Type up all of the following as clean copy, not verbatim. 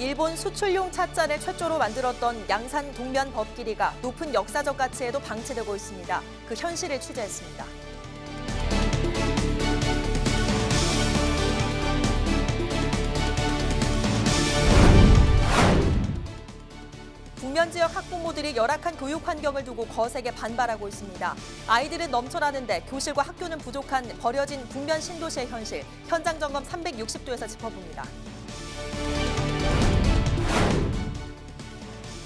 일본 수출용 찻잔을 최초로 만들었던 양산 동면 법끼리가 높은 역사적 가치에도 방치되고 있습니다. 그 현실을 취재했습니다. 북면 지역 학부모들이 열악한 교육 환경을 두고 거세게 반발하고 있습니다. 아이들은 넘쳐나는데 교실과 학교는 부족한 버려진 북면 신도시의 현실, 현장 점검 360도에서 짚어봅니다.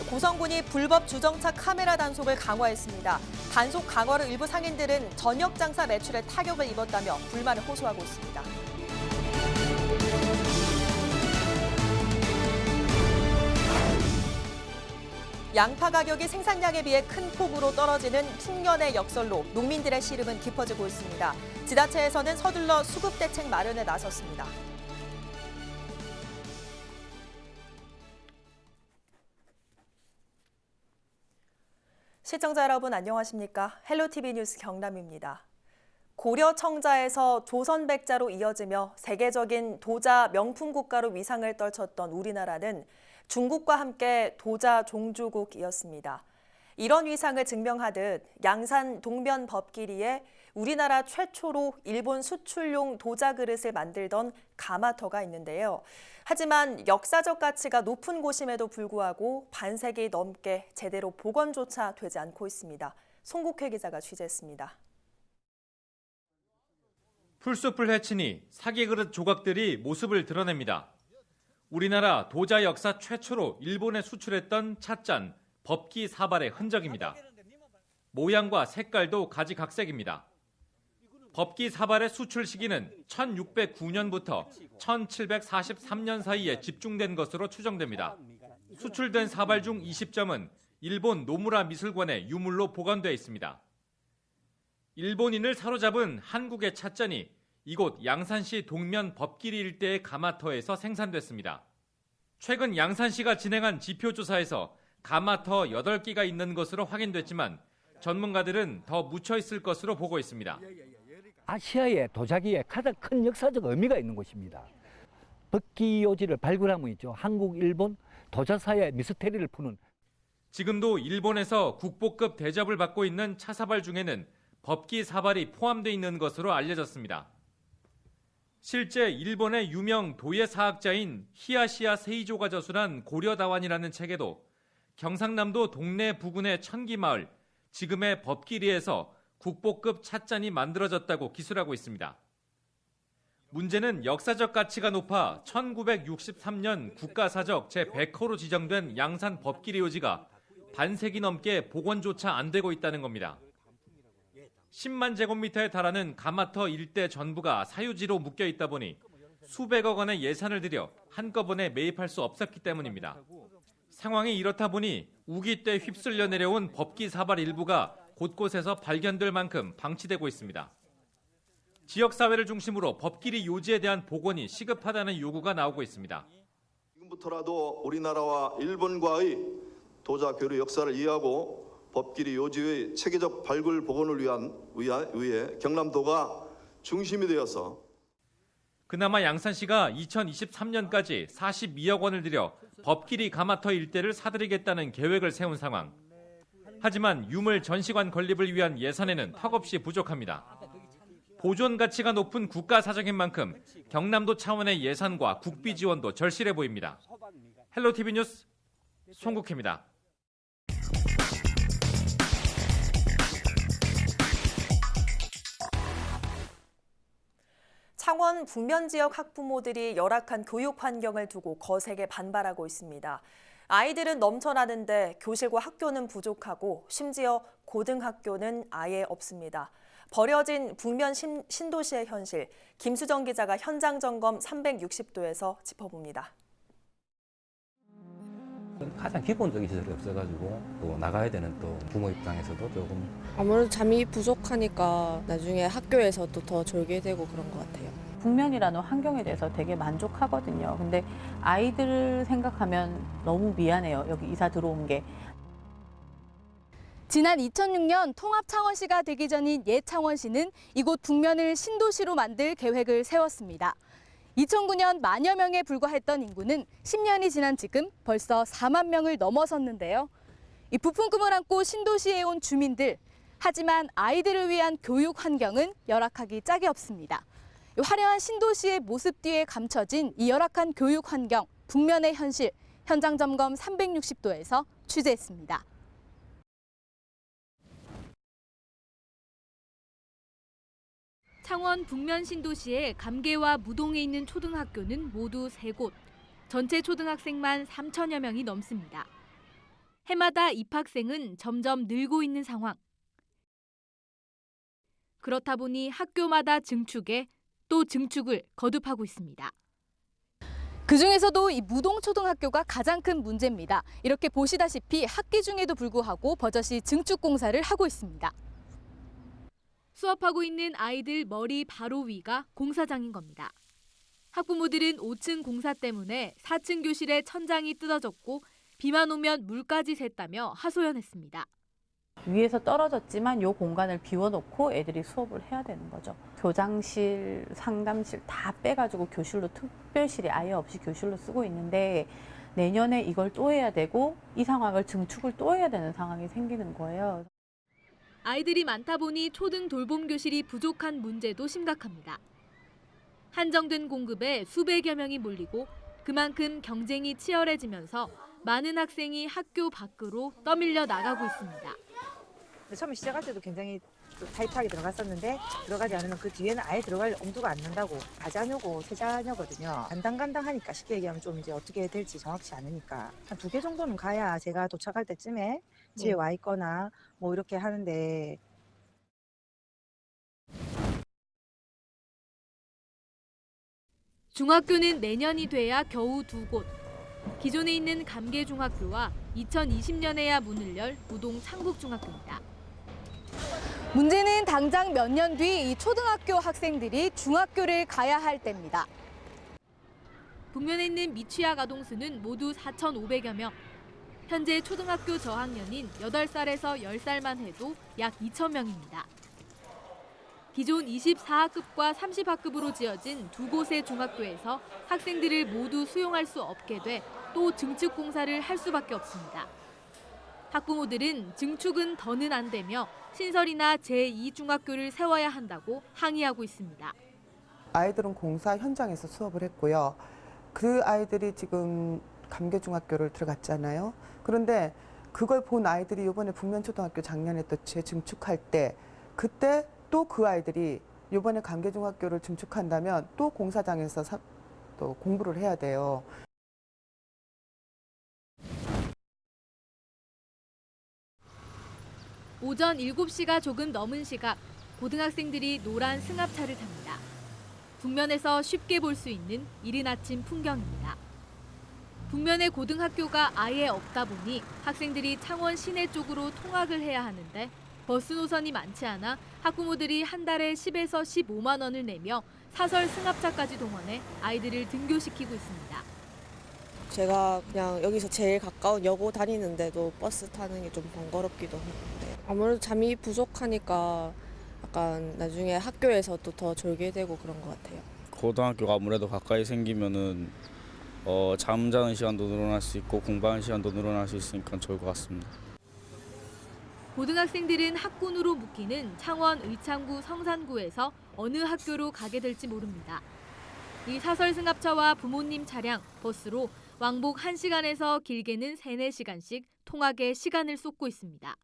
고성군이 불법 주정차 카메라 단속을 강화했습니다. 단속 강화로 일부 상인들은 저녁 장사 매출에 타격을 입었다며 불만을 호소하고 있습니다. 양파 가격이 생산량에 비해 큰 폭으로 떨어지는 풍년의 역설로 농민들의 시름은 깊어지고 있습니다. 지자체에서는 서둘러 수급 대책 마련에 나섰습니다. 시청자 여러분 안녕하십니까? 헬로티비 뉴스 경남입니다. 고려 청자에서 조선백자로 이어지며 세계적인 도자 명품 국가로 위상을 떨쳤던 우리나라는 중국과 함께 도자 종주국이었습니다. 이런 위상을 증명하듯 양산 동면 법끼리에 우리나라 최초로 일본 수출용 도자 그릇을 만들던 가마터가 있는데요. 하지만 역사적 가치가 높은 곳임에도 불구하고 반세기 넘게 제대로 복원조차 되지 않고 있습니다. 송국회 기자가 취재했습니다. 풀숲을 헤치니 사기 그릇 조각들이 모습을 드러냅니다. 우리나라 도자 역사 최초로 일본에 수출했던 찻잔, 법기 사발의 흔적입니다. 모양과 색깔도 가지각색입니다. 법기 사발의 수출 시기는 1609년부터 1743년 사이에 집중된 것으로 추정됩니다. 수출된 사발 중 20점은 일본 노무라 미술관에 유물로 보관돼 있습니다. 일본인을 사로잡은 한국의 찻잔이 이곳 양산시 동면 법끼리 일대의 가마터에서 생산됐습니다. 최근 양산시가 진행한 지표조사에서 가마터 8기가 있는 것으로 확인됐지만 전문가들은 더 묻혀 있을 것으로 보고 있습니다. 아시아의 도자기에 가장 큰 역사적 의미가 있는 곳입니다. 법기 요지를 발굴하면 있죠. 한국, 일본 도자사의 미스테리를 푸는. 지금도 일본에서 국보급 대접을 받고 있는 차사발 중에는 법기 사발이 포함되어 있는 것으로 알려졌습니다. 실제 일본의 유명 도예사학자인 히야시야 세이조가 저술한 고려다완이라는 책에도 경상남도 동래 부근의 천기마을, 지금의 법끼리에서 국보급 찻잔이 만들어졌다고 기술하고 있습니다. 문제는 역사적 가치가 높아 1963년 국가사적 제100호로 지정된 양산 법끼리 요지가 반세기 넘게 복원조차 안 되고 있다는 겁니다. 10만 제곱미터에 달하는 가마터 일대 전부가 사유지로 묶여 있다 보니 수백억 원의 예산을 들여 한꺼번에 매입할 수 없었기 때문입니다. 상황이 이렇다 보니 우기 때 휩쓸려 내려온 법기 사발 일부가 곳곳에서 발견될 만큼 방치되고 있습니다. 지역사회를 중심으로 법끼리 요지에 대한 복원이 시급하다는 요구가 나오고 있습니다. 지금부터라도 우리나라와 일본과의 도자 교류 역사를 이해하고 법끼리 요지의 체계적 발굴 복원을 위해 경남도가 중심이 되어서 그나마 양산시가 2023년까지 42억 원을 들여 법끼리 가마터 일대를 사들이겠다는 계획을 세운 상황. 하지만 유물 전시관 건립을 위한 예산에는 턱없이 부족합니다. 보존 가치가 높은 국가 사정인 만큼 경남도 차원의 예산과 국비 지원도 절실해 보입니다. 헬로티비 뉴스 송국혜입니다. 창원 북면 지역 학부모들이 열악한 교육 환경을 두고 거세게 반발하고 있습니다. 아이들은 넘쳐나는데 교실과 학교는 부족하고 심지어 고등학교는 아예 없습니다. 버려진 북면 신도시의 현실, 김수정 기자가 현장 점검 360도에서 짚어봅니다. 가장 기본적인 시설이 없어가지고 또 나가야 되는 또 부모 입장에서도 조금 아무래도 잠이 부족하니까 나중에 학교에서도 더 졸게 되고 그런 것 같아요. 북면이라는 환경에 대해서 되게 만족하거든요. 근데 아이들을 생각하면 너무 미안해요. 여기 이사 들어온 게. 지난 2006년 통합 창원시가 되기 전인 옛 창원시는 이곳 북면을 신도시로 만들 계획을 세웠습니다. 2009년 만여 명에 불과했던 인구는 10년이 지난 지금 벌써 4만 명을 넘어섰는데요. 이 부푼 꿈을 안고 신도시에 온 주민들. 하지만 아이들을 위한 교육 환경은 열악하기 짝이 없습니다. 이 화려한 신도시의 모습 뒤에 감춰진 이 열악한 교육 환경, 북면의 현실, 현장 점검 360도에서 취재했습니다. 창원 북면 신도시의 감계와 무동에 있는 초등학교는 모두 3곳. 전체 초등학생만 3천여 명이 넘습니다. 해마다 입학생은 점점 늘고 있는 상황. 그렇다 보니 학교마다 증축에 또 증축을 거듭하고 있습니다. 그중에서도 이 무동초등학교가 가장 큰 문제입니다. 이렇게 보시다시피 학기 중에도 불구하고 버젓이 증축 공사를 하고 있습니다. 수업하고 있는 아이들 머리 바로 위가 공사장인 겁니다. 학부모들은 5층 공사 때문에 4층 교실의 천장이 뜯어졌고 비만 오면 물까지 샜다며 하소연했습니다. 위에서 떨어졌지만 이 공간을 비워놓고 애들이 수업을 해야 되는 거죠. 교장실, 상담실 다 빼가지고 교실로 특별실이 아예 없이 교실로 쓰고 있는데 내년에 이걸 또 해야 되고 이 상황을 증축을 또 해야 되는 상황이 생기는 거예요. 아이들이 많다 보니 초등 돌봄 교실이 부족한 문제도 심각합니다. 한정된 공급에 수백여 명이 몰리고 그만큼 경쟁이 치열해지면서 많은 학생이 학교 밖으로 떠밀려 나가고 있습니다. 처음에 시작할 때도 굉장히 타이트하게 들어갔었는데 들어가지 않으면 그 뒤에는 아예 들어갈 엄두가 안 난다고. 가자녀고 세자녀거든요. 간당간당하니까 쉽게 얘기하면 좀 이제 어떻게 될지 정확치 않으니까 한 2개 정도는 가야 제가 도착할 때쯤에 집에 와 있거나 뭐 이렇게 하는데. 중학교는 내년이 돼야 겨우 2곳. 기존에 있는 감계중학교와 2020년에야 문을 열 무동 창북중학교입니다. 문제는 당장 몇 년 뒤 이 초등학교 학생들이 중학교를 가야 할 때입니다. 북면에 있는 미취학 아동수는 모두 4,500여 명. 현재 초등학교 저학년인 8살에서 10살만 해도 약 2,000명입니다. 기존 24학급과 30학급으로 지어진 2곳의 중학교에서 학생들을 모두 수용할 수 없게 돼 또 증축 공사를 할 수밖에 없습니다. 학부모들은 증축은 더는 안 되며 신설이나 제2중학교를 세워야 한다고 항의하고 있습니다. 아이들은 공사 현장에서 수업을 했고요. 그 아이들이 지금 감계중학교를 들어갔잖아요. 그런데 그걸 본 아이들이 이번에 북면초등학교 작년에 또 재증축할 때 그때 또 그 아이들이 이번에 감계중학교를 증축한다면 또 공사장에서 또 공부를 해야 돼요. 오전 7시가 조금 넘은 시각, 고등학생들이 노란 승합차를 탑니다. 북면에서 쉽게 볼 수 있는 이른 아침 풍경입니다. 북면에 고등학교가 아예 없다 보니 학생들이 창원 시내 쪽으로 통학을 해야 하는데 버스 노선이 많지 않아 학부모들이 한 달에 10에서 15만 원을 내며 사설 승합차까지 동원해 아이들을 등교시키고 있습니다. 제가 그냥 여기서 제일 가까운 여고 다니는데도 버스 타는 게 좀 번거롭기도 한데 아무래도 잠이 부족하니까 약간 나중에 학교에서도 더 졸게 되고 그런 것 같아요. 고등학교가 아무래도 가까이 생기면은 잠자는 시간도 늘어날 수 있고 공부하는 시간도 늘어날 수 있으니까 좋을 것 같습니다. 고등학생들은 학군으로 묶이는 창원 의창구 성산구에서 어느 학교로 가게 될지 모릅니다. 이 사설 승합차와 부모님 차량, 버스로 왕복 1시간에서 길게는 3, 4시간씩 통학에 시간을 쏟고 있습니다.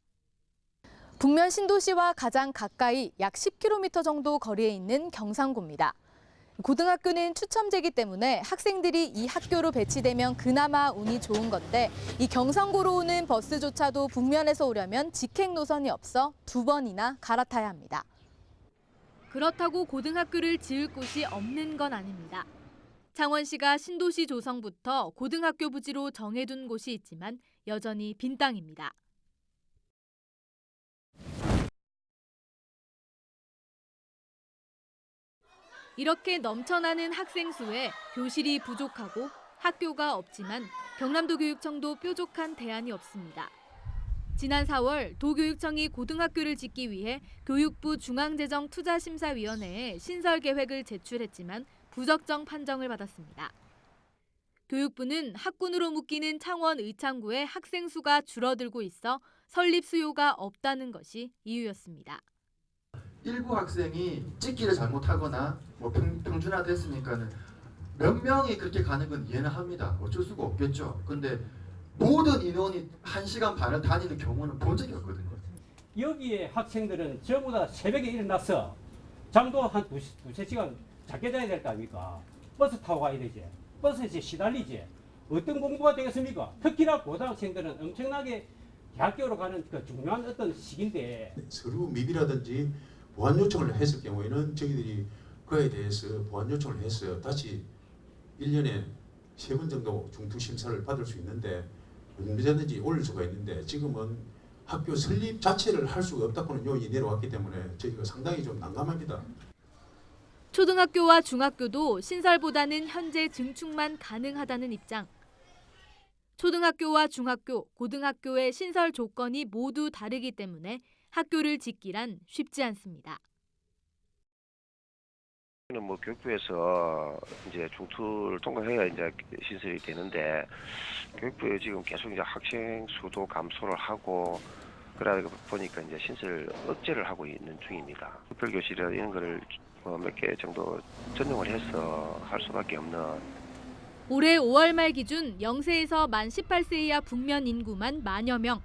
북면 신도시와 가장 가까이 약 10km 정도 거리에 있는 경상고입니다. 고등학교는 추첨제이기 때문에 학생들이 이 학교로 배치되면 그나마 운이 좋은 건데 이 경상고로 오는 버스조차도 북면에서 오려면 직행 노선이 없어 2번이나 갈아타야 합니다. 그렇다고 고등학교를 지을 곳이 없는 건 아닙니다. 창원시가 신도시 조성부터 고등학교 부지로 정해둔 곳이 있지만 여전히 빈 땅입니다. 이렇게 넘쳐나는 학생 수에 교실이 부족하고 학교가 없지만 경남도 교육청도 뾰족한 대안이 없습니다. 지난 4월 도교육청이 고등학교를 짓기 위해 교육부 중앙재정투자심사위원회에 신설 계획을 제출했지만 부적정 판정을 받았습니다. 교육부는 학군으로 묶이는 창원 의창구의 학생 수가 줄어들고 있어 설립 수요가 없다는 것이 이유였습니다. 일부 학생이 찍기를 잘못하거나 평준화됐으니까는 몇 명이 그렇게 가는 건 이해는 합니다. 어쩔 수가 없겠죠. 근데 모든 인원이 1시간 반을 다니는 경우는 본 적이 없거든요. 여기에 학생들은 전부 다 새벽에 일어나서 잠도 한 두세 시간 자게 자야 될 거 아닙니까? 버스 타고 가야 되지. 버스에 시달리지. 어떤 공부가 되겠습니까? 특히나 고등학생들은 엄청나게 대학교로 가는 그 중요한 어떤 시기인데 서류 미비라든지 보완 요청을 했을 경우에는 저희들이 그에 대해서 보완 요청을 해서 다시 1년에 3번 정도 중투 심사를 받을 수 있는데 언제든지 올릴 수가 있는데 지금은 학교 설립 자체를 할 수가 없다고는 요인이 내려왔기 때문에 저희가 상당히 좀 난감합니다. 초등학교와 중학교도 신설보다는 현재 증축만 가능하다는 입장. 초등학교와 중학교, 고등학교의 신설 조건이 모두 다르기 때문에 학교를 짓기란 쉽지 않습니다. 교육부에서 이제 중투를 통과해야 이제 신설이 되는데 교육부에 지금 계속 이제 학생 수도 감소를 하고 그러다 보니까 이제 신설 억제를 하고 있는 중입니다. 특별교실이나 이런 거를 몇 개 정도 전용을 해서 할 수밖에 없는. 올해 5월 말 기준 0세에서 만 18세 이하 북면 인구만 만여 명.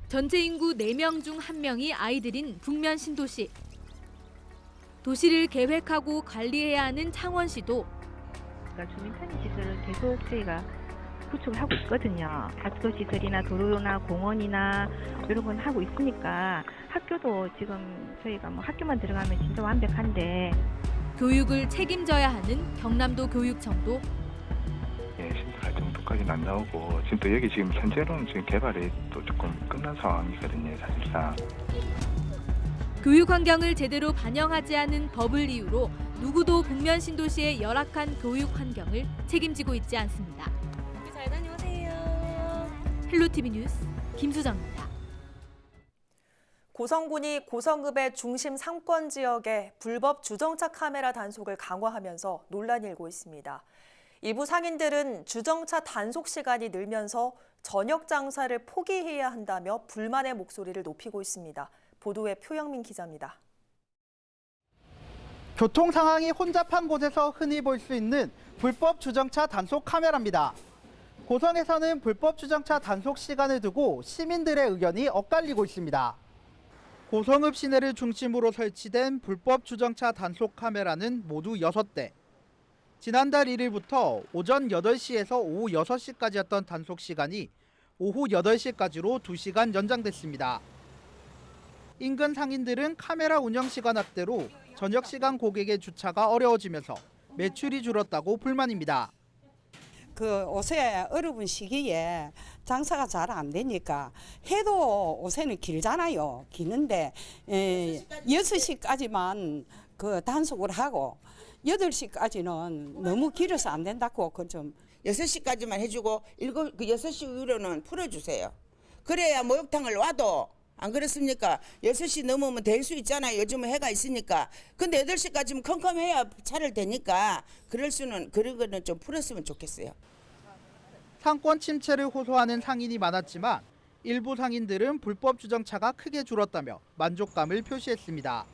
전체 인구 4명 중 1명이 아이들인 북면 신도시. 도시를 계획하고 관리해야 하는 창원시도 주민 편의 시설을 계속 저희가 구축을 하고 있거든요. 학교 시설이나 도로나 공원이나 이런 건 하고 있으니까 학교도 지금 저희가 학교만 들어가면 진짜 완벽한데 교육을 책임져야 하는 경남도 교육청도 신설할 정도까지는 안 나오고 지금 또 여기 지금 현재로는 지금 개발이 또 조금 끝난 상황이거든요, 사실상. 교육 환경을 제대로 반영하지 않은 법을 이유로 누구도 북면 신도시의 열악한 교육 환경을 책임지고 있지 않습니다. 잘 다녀오세요. 헬로티비 뉴스 김수정입니다. 고성군이 고성읍의 중심 상권 지역에 불법 주정차 카메라 단속을 강화하면서 논란이 일고 있습니다. 일부 상인들은 주정차 단속 시간이 늘면서 저녁 장사를 포기해야 한다며 불만의 목소리를 높이고 있습니다. 보도에 표영민 기자입니다. 교통 상황이 혼잡한 곳에서 흔히 볼 수 있는 불법 주정차 단속 카메라입니다. 고성에서는 불법 주정차 단속 시간을 두고 시민들의 의견이 엇갈리고 있습니다. 고성읍 시내를 중심으로 설치된 불법 주정차 단속 카메라는 모두 6대. 지난달 1일부터 오전 8시에서 오후 6시까지였던 단속 시간이 오후 8시까지로 2시간 연장됐습니다. 인근 상인들은 카메라 운영 시간 확대로 저녁 시간 고객의 주차가 어려워지면서 매출이 줄었다고 불만입니다. 옷에 어려운 시기에 장사가 잘 안 되니까 해도 옷에는 길잖아요. 기는데 6시까지만 단속을 하고 8시까지는 너무 길어서 안 된다고 좀 6시까지만 해주고 6시 이후로는 풀어주세요. 그래야 목욕탕을 와도 안 그렇습니까? 6시 넘으면 될 수 있잖아요. 요즘은 해가 있으니까. 근데 8시까지면 컴컴해야 차를 대니까 그런 거는 좀 풀었으면 좋겠어요. 상권 침체를 호소하는 상인이 많았지만 일부 상인들은 불법 주정차가 크게 줄었다며 만족감을 표시했습니다.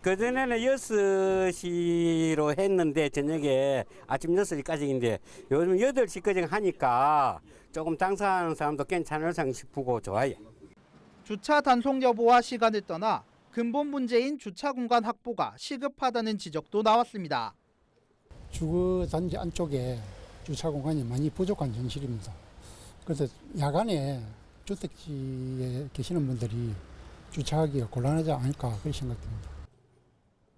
그전에는 6시로 했는데 저녁에 아침 6시까지인데 요즘 8시까지 하니까 조금 장사하는 사람도 괜찮을 상 싶고 좋아요. 주차 단속 여부와 시간을 떠나 근본 문제인 주차 공간 확보가 시급하다는 지적도 나왔습니다. 주거 단지 안쪽에 주차 공간이 많이 부족한 현실입니다. 그래서 야간에 주택지에 계시는 분들이 주차하기가 곤란하지 않을까 그런 생각됩니다.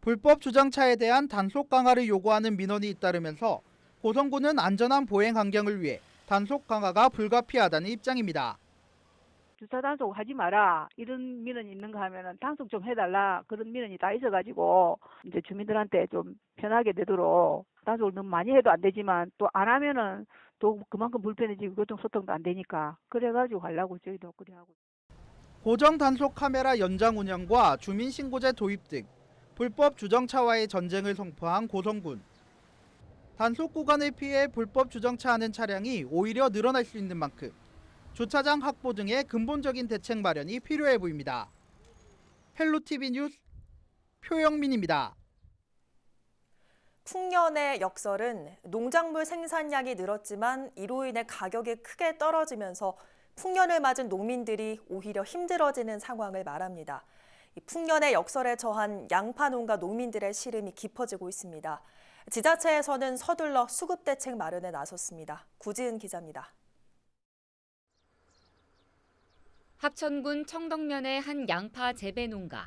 불법 주정차에 대한 단속 강화를 요구하는 민원이 잇따르면서 고성군은 안전한 보행 환경을 위해 단속 강화가 불가피하다는 입장입니다. 주차 단속 하지 마라 이런 민원이 있는가 하면은 단속 좀 해달라 그런 민원이 다 있어가지고 이제 주민들한테 좀 편하게 되도록 단속을 너무 많이 해도 안 되지만 또 안 하면은 또 그만큼 불편해지고 교통소통도 안 되니까 그래가지고 하려고 저희도 그래 하고. 고정 단속 카메라 연장 운영과 주민 신고제 도입 등 불법 주정차와의 전쟁을 선포한 고성군. 단속 구간을 피해 불법 주정차하는 차량이 오히려 늘어날 수 있는 만큼 주차장 확보 등의 근본적인 대책 마련이 필요해 보입니다. 헬로티비 뉴스 표영민입니다. 풍년의 역설은 농작물 생산량이 늘었지만 이로 인해 가격이 크게 떨어지면서 풍년을 맞은 농민들이 오히려 힘들어지는 상황을 말합니다. 이 풍년의 역설에 처한 양파 농가 농민들의 시름이 깊어지고 있습니다. 지자체에서는 서둘러 수급 대책 마련에 나섰습니다. 구지은 기자입니다. 합천군 청덕면의 한 양파 재배 농가.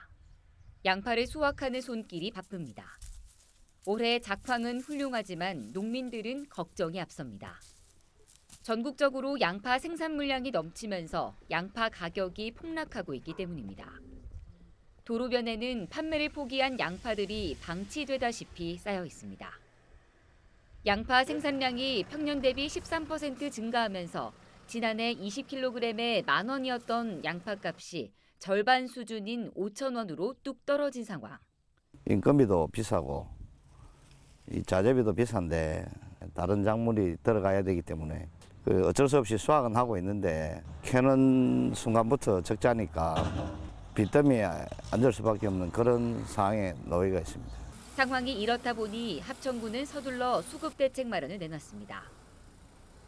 양파를 수확하는 손길이 바쁩니다. 올해 작황은 훌륭하지만 농민들은 걱정이 앞섭니다. 전국적으로 양파 생산 물량이 넘치면서 양파 가격이 폭락하고 있기 때문입니다. 도로변에는 판매를 포기한 양파들이 방치되다시피 쌓여 있습니다. 양파 생산량이 평년 대비 13% 증가하면서 지난해 20kg에 10,000원이었던 양파값이 절반 수준인 5,000원으로 뚝 떨어진 상황. 인건비도 비싸고 이 자재비도 비싼데 다른 작물이 들어가야 되기 때문에 어쩔 수 없이 수확은 하고 있는데 캐는 순간부터 적자니까 빚더미에 앉을 수밖에 없는 그런 상황에 놓이가 있습니다. 상황이 이렇다 보니 합천군은 서둘러 수급 대책 마련을 내놨습니다.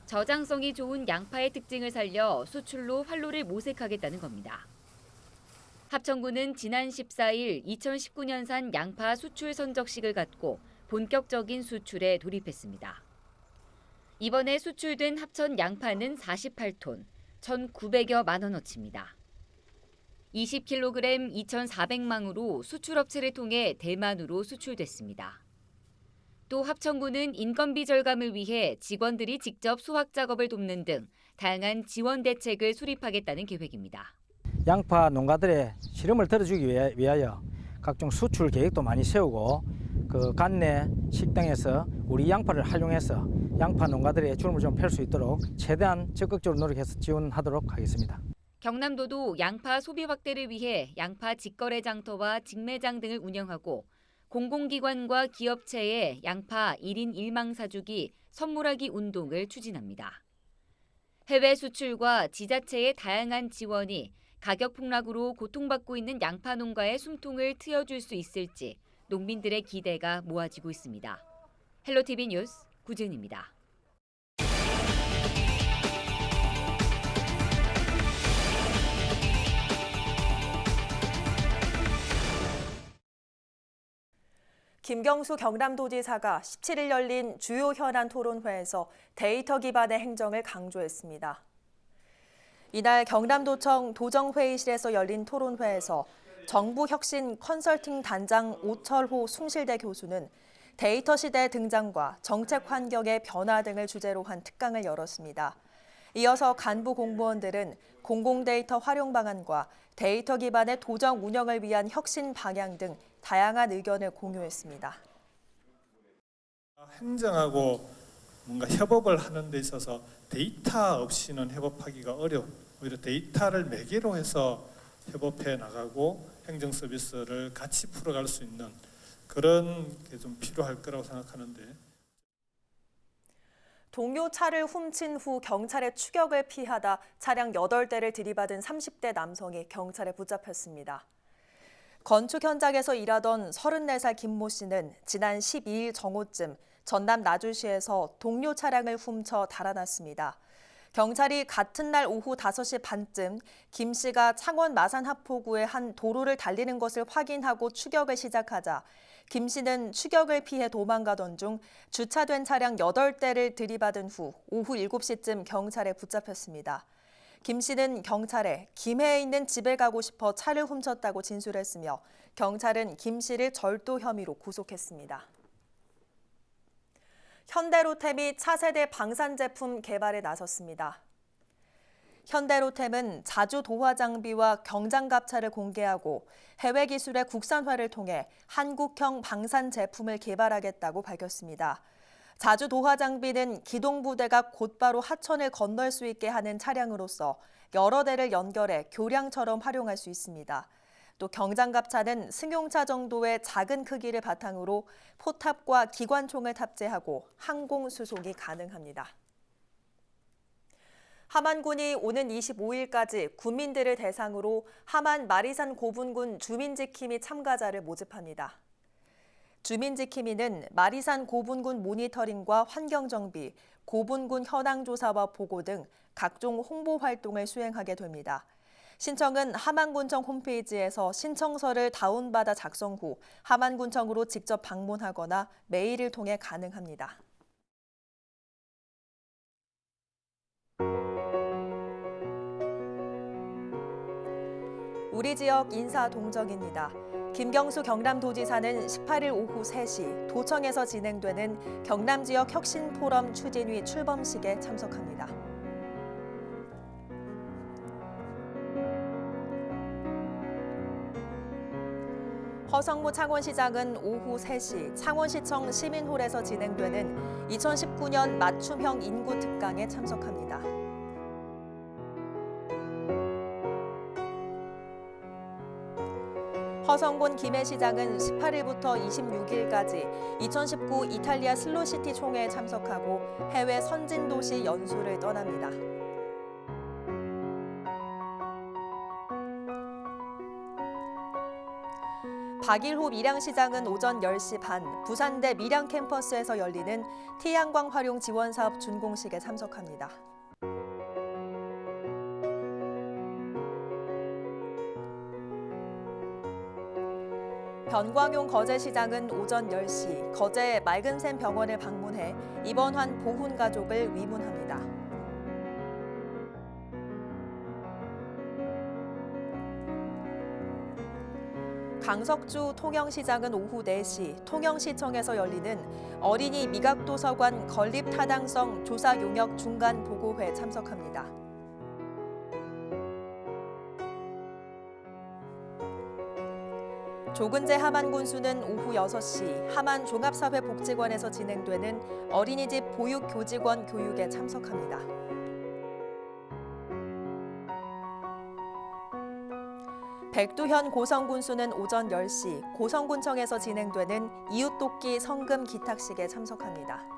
저장성이 좋은 양파의 특징을 살려 수출로 활로를 모색하겠다는 겁니다. 합천군은 지난 14일 2019년산 양파 수출 선적식을 갖고 본격적인 수출에 돌입했습니다. 이번에 수출된 합천 양파는 48톤, 1,900여만 원어치입니다. 20kg 2,400망으로 수출업체를 통해 대만으로 수출됐습니다. 또 합천군은 인건비 절감을 위해 직원들이 직접 수확 작업을 돕는 등 다양한 지원 대책을 수립하겠다는 계획입니다. 양파 농가들의 시름을 덜어주기 위하여 각종 수출 계획도 많이 세우고 그 관내 식당에서 우리 양파를 활용해서 양파 농가들의 주름을 좀 펼 수 있도록 최대한 적극적으로 노력해서 지원하도록 하겠습니다. 경남도도 양파 소비 확대를 위해 양파 직거래 장터와 직매장 등을 운영하고 공공기관과 기업체에 양파 1인 1망 사주기 선물하기 운동을 추진합니다. 해외 수출과 지자체의 다양한 지원이 가격 폭락으로 고통받고 있는 양파 농가의 숨통을 트여줄 수 있을지 농민들의 기대가 모아지고 있습니다. 헬로티비 뉴스 구지은입니다. 김경수 경남도지사가 17일 열린 주요 현안 토론회에서 데이터 기반의 행정을 강조했습니다. 이날 경남도청 도정회의실에서 열린 토론회에서 정부혁신 컨설팅 단장 오철호 숭실대 교수는 데이터 시대 등장과 정책 환경의 변화 등을 주제로 한 특강을 열었습니다. 이어서 간부 공무원들은 공공데이터 활용 방안과 데이터 기반의 도정 운영을 위한 혁신 방향 등 다양한 의견을 공유했습니다. 행정하고 뭔가 협업을 하는 데 있어서 데이터 없이는 협업하기가 어려워. 오히려 데이터를 매개로 해서 협업해 나가고 행정 서비스를 같이 풀어갈 수 있는 그런 게 좀 필요할 거라고 생각하는데. 동료 차를 훔친 후 경찰의 추격을 피하다 차량 8대를 들이받은 30대 남성이 경찰에 붙잡혔습니다. 건축 현장에서 일하던 34살 김모 씨는 지난 12일 정오쯤 전남 나주시에서 동료 차량을 훔쳐 달아났습니다. 경찰이 같은 날 오후 5시 반쯤 김 씨가 창원 마산 하포구의 한 도로를 달리는 것을 확인하고 추격을 시작하자 김 씨는 추격을 피해 도망가던 중 주차된 차량 8대를 들이받은 후 오후 7시쯤 경찰에 붙잡혔습니다. 김 씨는 경찰에 김해에 있는 집에 가고 싶어 차를 훔쳤다고 진술했으며 경찰은 김 씨를 절도 혐의로 구속했습니다. 현대로템이 차세대 방산 제품 개발에 나섰습니다. 현대로템은 자주 도화 장비와 경장갑차를 공개하고 해외 기술의 국산화를 통해 한국형 방산 제품을 개발하겠다고 밝혔습니다. 자주 도화 장비는 기동부대가 곧바로 하천을 건널 수 있게 하는 차량으로서 여러 대를 연결해 교량처럼 활용할 수 있습니다. 또 경장갑차는 승용차 정도의 작은 크기를 바탕으로 포탑과 기관총을 탑재하고 항공 수송이 가능합니다. 함안군이 오는 25일까지 군민들을 대상으로 함안 마리산 고분군 주민지킴이 참가자를 모집합니다. 주민지킴이는 마리산 고분군 모니터링과 환경정비, 고분군 현황조사와 보고 등 각종 홍보 활동을 수행하게 됩니다. 신청은 함안군청 홈페이지에서 신청서를 다운받아 작성 후 함안군청으로 직접 방문하거나 메일을 통해 가능합니다. 우리 지역 인사 동정입니다. 김경수 경남도지사는 18일 오후 3시 도청에서 진행되는 경남 지역 혁신 포럼 추진위 출범식에 참석합니다. 허성무 창원시장은 오후 3시 창원시청 시민홀에서 진행되는 2019년 맞춤형 인구 특강에 참석합니다. 허성곤 김해시장은 18일부터 26일까지 2019 이탈리아 슬로시티 총회에 참석하고 해외 선진도시 연수를 떠납니다. 박일호 밀양시장은 오전 10시 반 부산대 밀양 캠퍼스에서 열리는 태양광 활용 지원 사업 준공식에 참석합니다. 변광용 거제시장은 오전 10시 거제 맑은샘 병원을 방문해 입원한 보훈 가족을 위문합니다. 강석주 통영시장은 오후 4시 통영시청에서 열리는 어린이 미각도서관 건립 타당성 조사 용역 중간 보고회에 참석합니다. 조근재 함안군수는 오후 6시 함안 종합사회복지관에서 진행되는 어린이집 보육교직원 교육에 참석합니다. 백두현 고성군수는 오전 10시 고성군청에서 진행되는 이웃돕기 성금 기탁식에 참석합니다.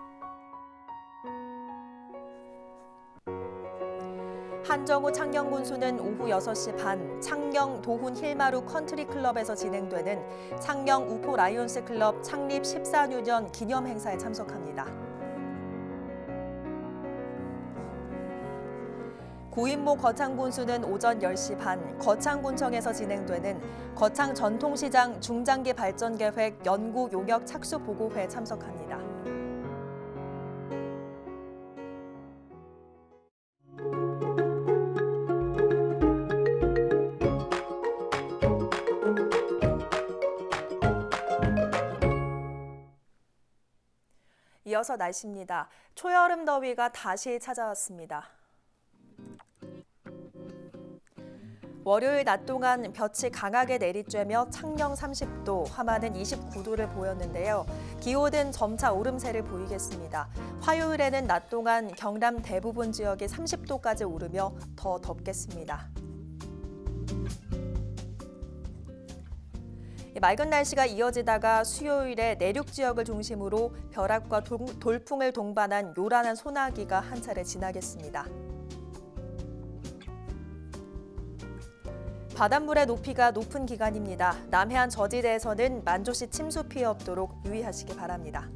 한정우 창녕군수는 오후 6시 반 창녕 도훈 힐마루 컨트리클럽에서 진행되는 창녕 우포 라이온스 클럽 창립 14주년 기념 행사에 참석합니다. 구인모 거창군수는 오전 10시 반 거창군청에서 진행되는 거창 전통시장 중장기 발전계획 연구 용역 착수 보고회에 참석합니다. 이어서 날씨입니다. 초여름 더위가 다시 찾아왔습니다. 월요일 낮 동안 볕이 강하게 내리쬐며 창녕 30도, 함안은 29도를 보였는데요. 기온은 점차 오름세를 보이겠습니다. 화요일에는 낮 동안 경남 대부분 지역이 30도까지 오르며 더 덥겠습니다. 맑은 날씨가 이어지다가 수요일에 내륙 지역을 중심으로 벼락과 돌풍을 동반한 요란한 소나기가 한 차례 지나겠습니다. 바닷물의 높이가 높은 기간입니다. 남해안 저지대에서는 만조시 침수 피해 없도록 유의하시기 바랍니다.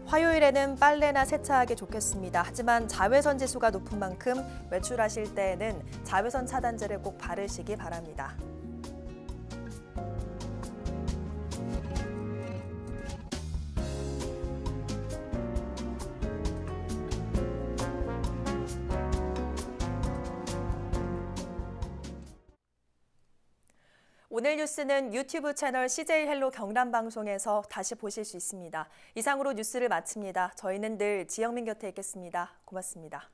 화요일에는 빨래나 세차하기 좋겠습니다. 하지만 자외선 지수가 높은 만큼 외출하실 때에는 자외선 차단제를 꼭 바르시기 바랍니다. 오늘 뉴스는 유튜브 채널 CJ 헬로 경남 방송에서 다시 보실 수 있습니다. 이상으로 뉴스를 마칩니다. 저희는 늘 지영민 곁에 있겠습니다. 고맙습니다.